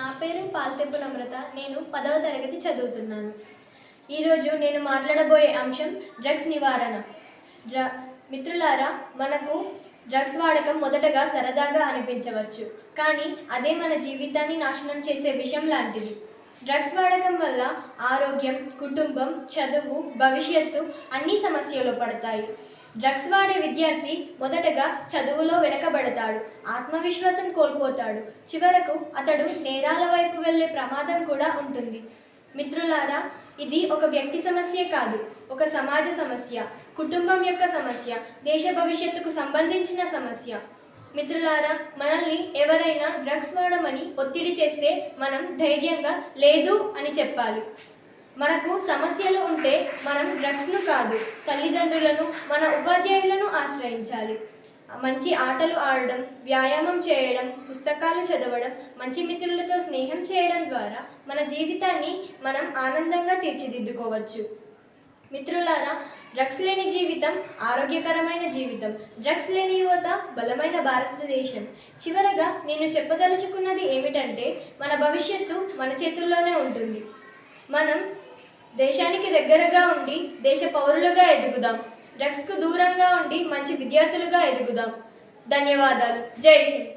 నా పేరు పాల్తెప్పు నమ్రత. నేను 10వ తరగతి చదువుతున్నాను. ఈరోజు నేను మాట్లాడబోయే అంశం డ్రగ్స్ నివారణ. మిత్రులారా, మనకు డ్రగ్స్ వాడకం మొదటగా సరదాగా అనిపించవచ్చు, కానీ అదే మన జీవితాన్ని నాశనం చేసే విషయం లాంటిది. డ్రగ్స్ వాడకం వల్ల ఆరోగ్యం, కుటుంబం, చదువు, భవిష్యత్తు అన్నీ సమస్యలు పడతాయి. డ్రగ్స్ వాడే విద్యార్థి మొదటగా చదువులో వెనకబడతాడు, ఆత్మవిశ్వాసం కోల్పోతాడు, చివరకు అతడు నేరాల వైపు వెళ్ళే ప్రమాదం కూడా ఉంటుంది. మిత్రులారా, ఇది ఒక వ్యక్తి సమస్య కాదు, ఒక సమాజ సమస్య, కుటుంబం యొక్క సమస్య, దేశ భవిష్యత్తుకు సంబంధించిన సమస్య. మిత్రులారా, మనల్ని ఎవరైనా డ్రగ్స్ వాడమని ఒత్తిడి చేస్తే మనం ధైర్యంగా లేదు అని చెప్పాలి. మనకు సమస్యలు ఉంటే మనం డ్రగ్స్ను కాదు, తల్లిదండ్రులను, మన ఉపాధ్యాయులను ఆశ్రయించాలి. మంచి ఆటలు ఆడడం, వ్యాయామం చేయడం, పుస్తకాలు చదవడం, మంచి మిత్రులతో స్నేహం చేయడం ద్వారా మన జీవితాన్ని మనం ఆనందంగా తీర్చిదిద్దుకోవచ్చు. మిత్రులారా, డ్రగ్స్ లేని జీవితం ఆరోగ్యకరమైన జీవితం, డ్రగ్స్ లేని యువత బలమైన భారతదేశం. చివరగా నేను చెప్పదలుచుకున్నది ఏమిటంటే, మన భవిష్యత్తు మన చేతుల్లోనే ఉంటుంది. మనం దేశానికి దగ్గరగా ఉండి దేశ పౌరులుగా ఎదుగుదాం. డ్రగ్స్కు దూరంగా ఉండి మంచి విద్యార్థులుగా ఎదుగుదాం. ధన్యవాదాలు. జై హింద్.